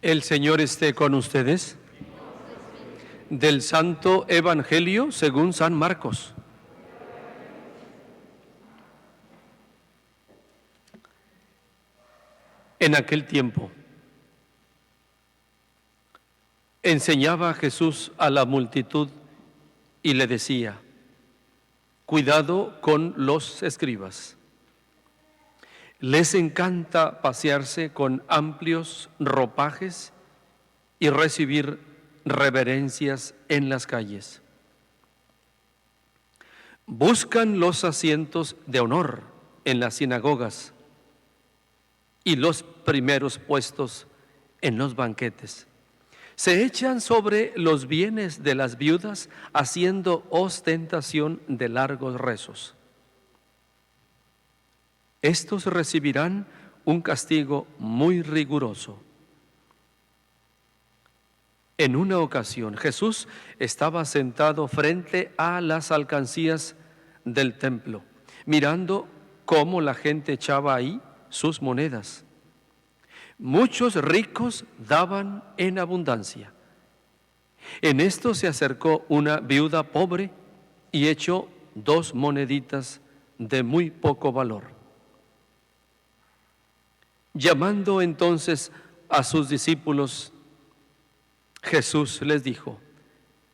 El Señor esté con ustedes. Del Santo Evangelio según San Marcos. En aquel tiempo, enseñaba Jesús a la multitud y le decía: cuidado con los escribas. Les encanta pasearse con amplios ropajes y recibir reverencias en las calles. Buscan los asientos de honor en las sinagogas y los primeros puestos en los banquetes. Se echan sobre los bienes de las viudas haciendo ostentación de largos rezos. Estos recibirán un castigo muy riguroso. En una ocasión, Jesús estaba sentado frente a las alcancías del templo, mirando cómo la gente echaba ahí sus monedas. Muchos ricos daban en abundancia. En esto se acercó una viuda pobre y echó 2 moneditas de muy poco valor. Llamando entonces a sus discípulos, Jesús les dijo: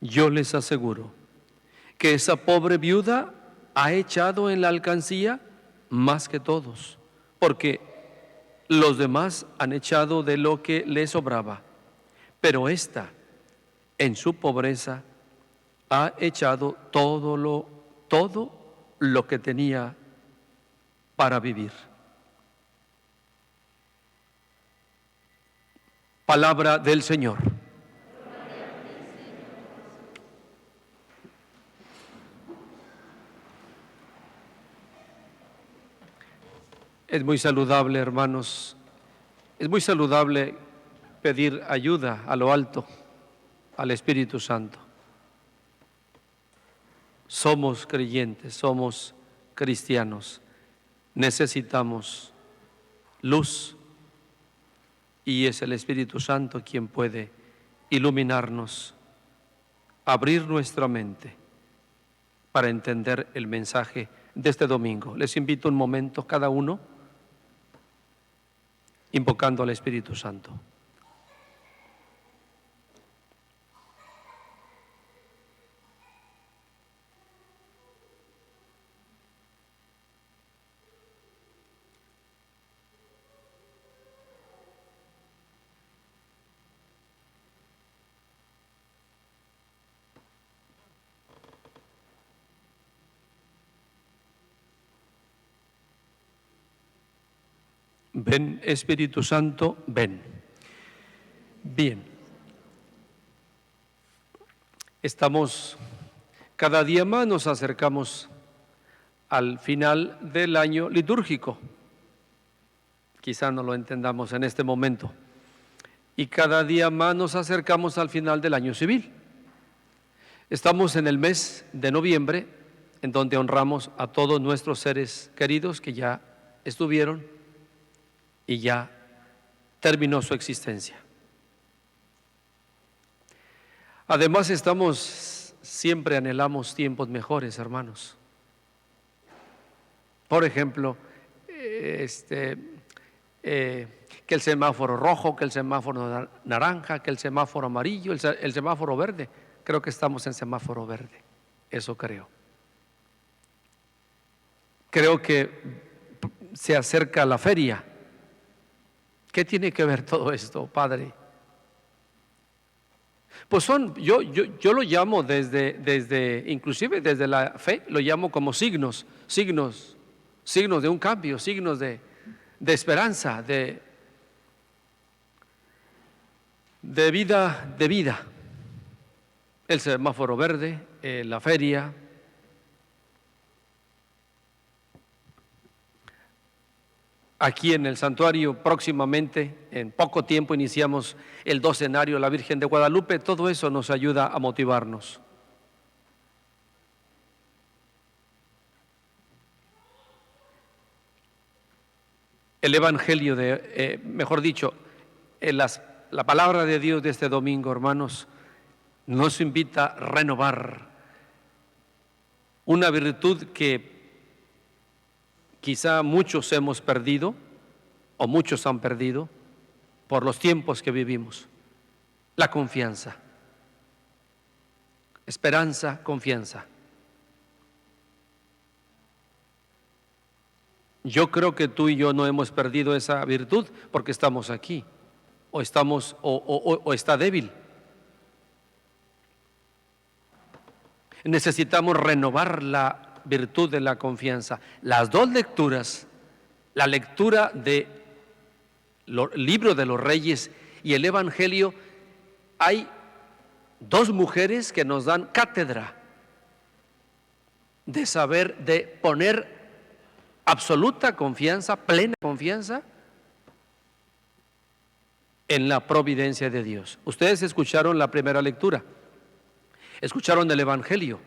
yo les aseguro que esa pobre viuda ha echado en la alcancía más que todos, porque los demás han echado de lo que les sobraba, pero ésta, en su pobreza, ha echado todo lo que tenía para vivir. Palabra del Señor. Es muy saludable, hermanos, es muy saludable pedir ayuda a lo alto, al Espíritu Santo. Somos creyentes, somos cristianos, necesitamos luz y es el Espíritu Santo quien puede iluminarnos, abrir nuestra mente para entender el mensaje de este domingo. Les invito un momento cada uno invocando al Espíritu Santo. Ven, Espíritu Santo, ven. Bien. Cada día más nos acercamos al final del año litúrgico. Quizá no lo entendamos en este momento. Y cada día más nos acercamos al final del año civil. Estamos en el mes de noviembre, en donde honramos a todos nuestros seres queridos que ya estuvieron y ya terminó su existencia. Además, siempre anhelamos tiempos mejores, hermanos. Por ejemplo, que el semáforo rojo, que el semáforo naranja, que el semáforo amarillo, el semáforo verde. Creo que estamos en semáforo verde, eso creo. Creo que se acerca la feria. ¿Qué tiene que ver todo esto, Padre? Pues yo lo llamo inclusive desde la fe, lo llamo como signos de un cambio, signos de esperanza, de vida. El semáforo verde, la feria. Aquí en el santuario próximamente, en poco tiempo, iniciamos el docenario de la Virgen de Guadalupe. Todo eso nos ayuda a motivarnos. El Evangelio la palabra de Dios de este domingo, hermanos, nos invita a renovar una virtud que quizá muchos hemos perdido o muchos han perdido por los tiempos que vivimos: la confianza. Esperanza, confianza. Yo creo que tú y yo no hemos perdido esa virtud porque estamos aquí, o estamos o está débil. Necesitamos renovar la virtud de la confianza. Las dos lecturas, la lectura del libro de los Reyes y el Evangelio, hay dos mujeres que nos dan cátedra de saber, de poner absoluta confianza, plena confianza en la providencia de Dios. Ustedes escucharon la primera lectura, escucharon el Evangelio.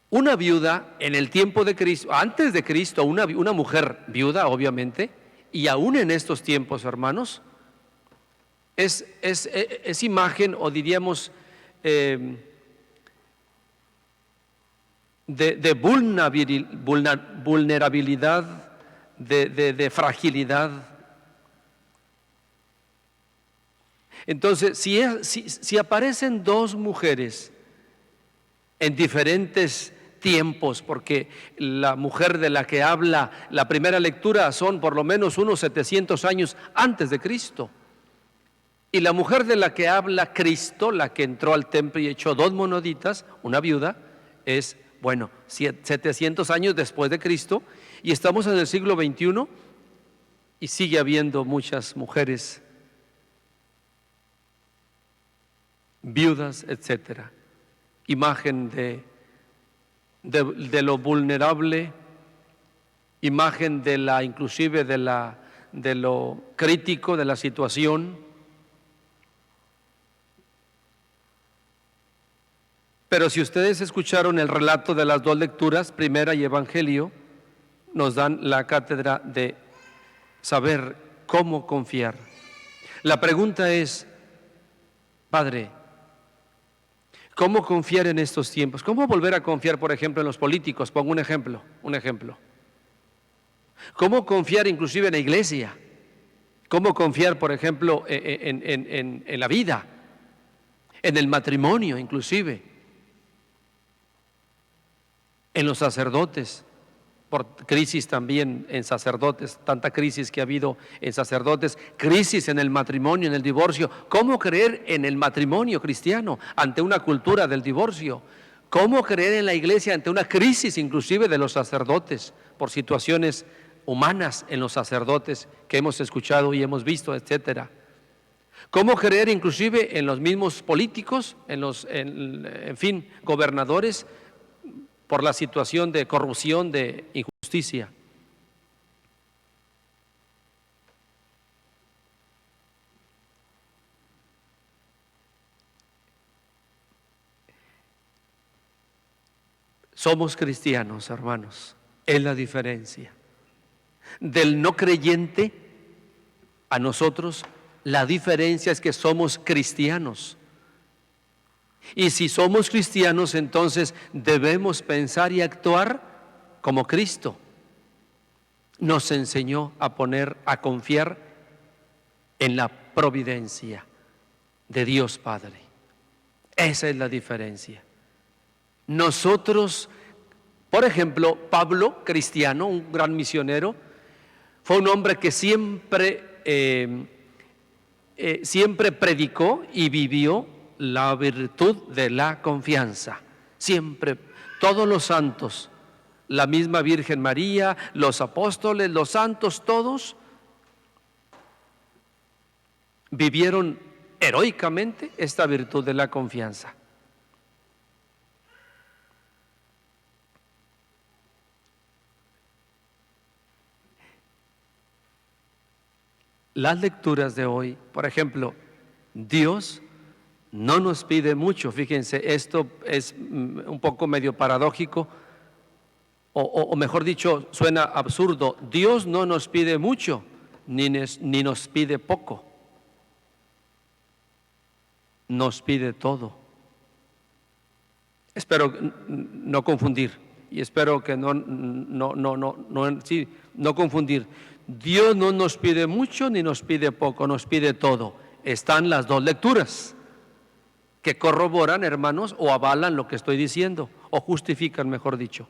Una viuda en el tiempo de Cristo, antes de Cristo, una mujer viuda, obviamente, y aún en estos tiempos, hermanos, es imagen, o diríamos, de vulnerabilidad, de fragilidad. Entonces, si aparecen dos mujeres en diferentes tiempos, porque la mujer de la que habla la primera lectura son por lo menos unos 700 años antes de Cristo, y la mujer de la que habla Cristo, la que entró al templo y echó 2 moneditas, una viuda, es, bueno, 700 años después de Cristo, y estamos en el siglo XXI y sigue habiendo muchas mujeres viudas, etcétera. Imagen de lo vulnerable, imagen de la, inclusive de lo crítico de la situación. Pero si ustedes escucharon el relato de las dos lecturas, primera y Evangelio, nos dan la cátedra de saber cómo confiar. La pregunta es, Padre, ¿cómo confiar en estos tiempos? ¿Cómo volver a confiar, por ejemplo, en los políticos? Pongo un ejemplo. ¿Cómo confiar inclusive en la iglesia? ¿Cómo confiar, por ejemplo, en la vida? En el matrimonio, inclusive. En los sacerdotes, por crisis también en sacerdotes, tanta crisis que ha habido en sacerdotes, crisis en el matrimonio, en el divorcio. ¿Cómo creer en el matrimonio cristiano ante una cultura del divorcio? ¿Cómo creer en la iglesia ante una crisis inclusive de los sacerdotes por situaciones humanas en los sacerdotes que hemos escuchado y hemos visto, etcétera? ¿Cómo creer inclusive en los mismos políticos, en fin, gobernadores, por la situación de corrupción, de injusticia? Somos cristianos, hermanos, es la diferencia. Del no creyente a nosotros, la diferencia es que somos cristianos. Y si somos cristianos, entonces debemos pensar y actuar como Cristo nos enseñó a confiar en la providencia de Dios Padre. Esa es la diferencia. Nosotros, por ejemplo, Pablo, cristiano, un gran misionero, fue un hombre que siempre predicó y vivió la virtud de la confianza. Siempre, todos los santos, la misma Virgen María, los apóstoles, los santos, todos vivieron heroicamente esta virtud de la confianza. Las lecturas de hoy, por ejemplo, Dios no nos pide mucho. Fíjense, esto es un poco medio paradójico, o mejor dicho, suena absurdo. Dios no nos pide mucho, ni nos pide poco. nos pide todo. Espero no confundir, y espero que no confundir. Dios no nos pide mucho ni nos pide poco, nos pide todo. Están las dos lecturas que corroboran, hermanos, o avalan lo que estoy diciendo, o justifican, mejor dicho.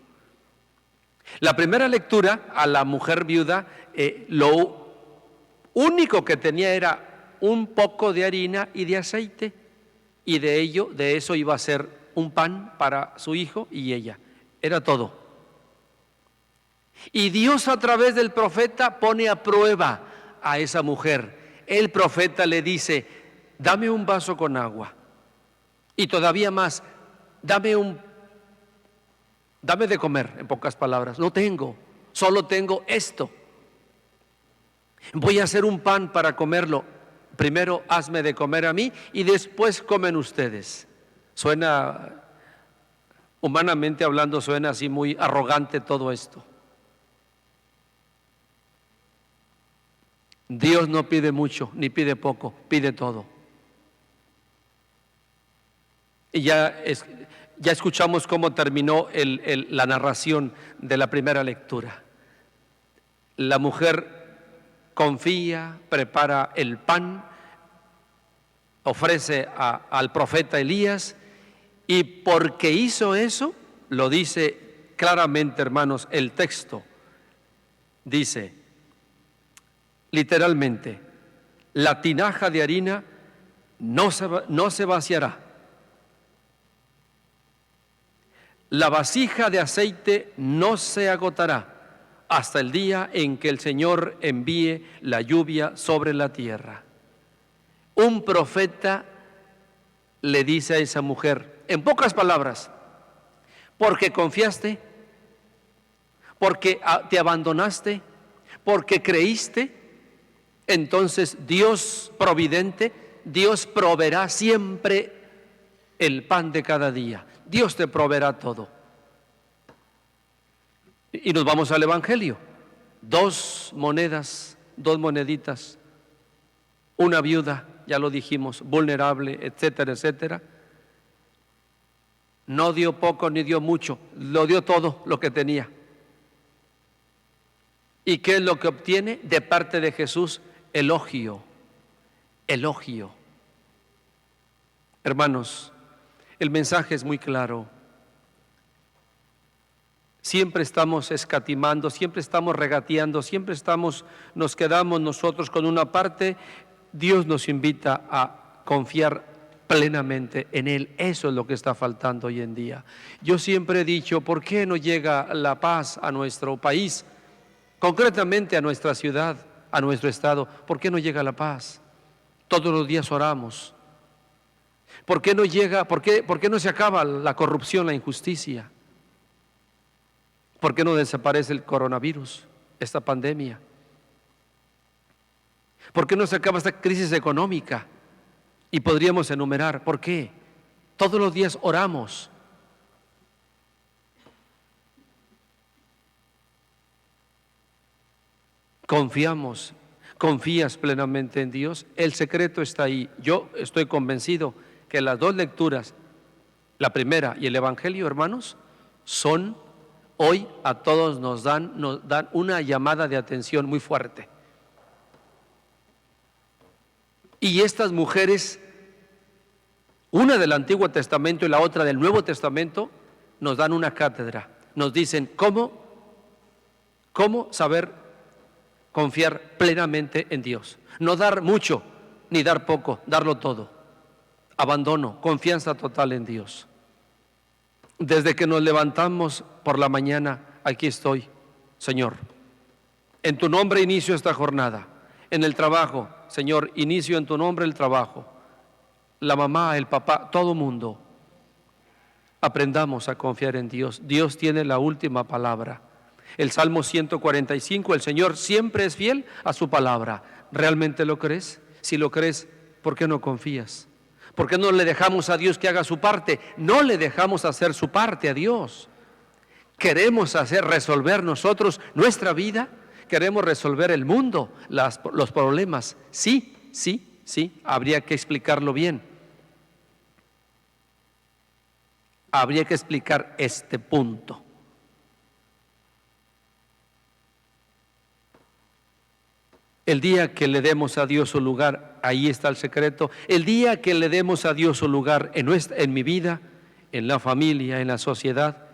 La primera lectura, a la mujer viuda, lo único que tenía era un poco de harina y de aceite, y de eso iba a ser un pan para su hijo y ella. Era todo. Y Dios, a través del profeta, pone a prueba a esa mujer. El profeta le dice: dame un vaso con agua, y todavía más, dame de comer. En pocas palabras, no tengo, solo tengo esto. Voy a hacer un pan para comerlo. Primero hazme de comer a mí y después comen ustedes. Suena, humanamente hablando, suena así muy arrogante todo esto. Dios no pide mucho ni pide poco, pide todo. Y ya escuchamos cómo terminó la narración de la primera lectura. La mujer confía, prepara el pan, ofrece al profeta Elías, y porque hizo eso, lo dice claramente, hermanos, el texto. Dice, literalmente, la tinaja de harina no se vaciará. La vasija de aceite no se agotará hasta el día en que el Señor envíe la lluvia sobre la tierra. Un profeta le dice a esa mujer, en pocas palabras, porque confiaste, porque te abandonaste, porque creíste, entonces Dios providente, Dios proveerá siempre el pan de cada día. Dios te proveerá todo. Y nos vamos al Evangelio. 2 monedas, 2 moneditas, una viuda, ya lo dijimos, vulnerable, etcétera, etcétera. No dio poco ni dio mucho, lo dio todo lo que tenía. ¿Y qué es lo que obtiene de parte de Jesús? Elogio, elogio. Hermanos, el mensaje es muy claro. Siempre estamos escatimando, siempre estamos regateando, siempre nos quedamos nosotros con una parte. Dios nos invita a confiar plenamente en Él. Eso es lo que está faltando hoy en día. Yo siempre he dicho, ¿por qué no llega la paz a nuestro país? Concretamente a nuestra ciudad, a nuestro estado. ¿Por qué no llega la paz? Todos los días oramos. ¿Por qué no llega? ¿Por qué no se acaba la corrupción, la injusticia? ¿Por qué no desaparece el coronavirus, esta pandemia? ¿Por qué no se acaba esta crisis económica? Y podríamos enumerar, ¿por qué? Todos los días oramos. Confiamos, confías plenamente en Dios. El secreto está ahí. Yo estoy convencido que las 2 lecturas, la primera y el Evangelio, hermanos, hoy a todos nos dan una llamada de atención muy fuerte. Y estas mujeres, una del Antiguo Testamento y la otra del Nuevo Testamento, nos dan una cátedra. Nos dicen cómo saber confiar plenamente en Dios. No dar mucho ni dar poco, darlo todo. Abandono, confianza total en Dios. Desde que nos levantamos por la mañana, aquí estoy, Señor. En tu nombre inicio esta jornada. En el trabajo, Señor, inicio en tu nombre el trabajo. La mamá, el papá, todo mundo. Aprendamos a confiar en Dios. Dios tiene la última palabra. El Salmo 145, el Señor siempre es fiel a su palabra. ¿Realmente lo crees? Si lo crees, ¿por qué no confías? ¿Por qué no le dejamos a Dios que haga su parte? No le dejamos hacer su parte a Dios. Queremos resolver nosotros nuestra vida, queremos resolver el mundo, los problemas. Sí, habría que explicarlo bien. habría que explicar este punto. El día que le demos a Dios su lugar, ahí está el secreto. El día que le demos a Dios su lugar en mi vida, en la familia, en la sociedad,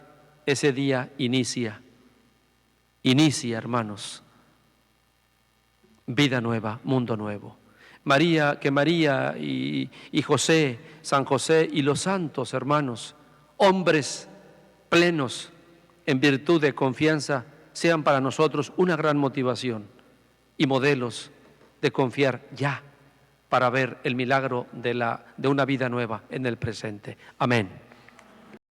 ese día inicia, hermanos, vida nueva, mundo nuevo. María y José, San José y los santos, hermanos, hombres plenos en virtud de confianza, sean para nosotros una gran motivación y modelos de confiar ya para ver el milagro de una vida nueva en el presente. Amén.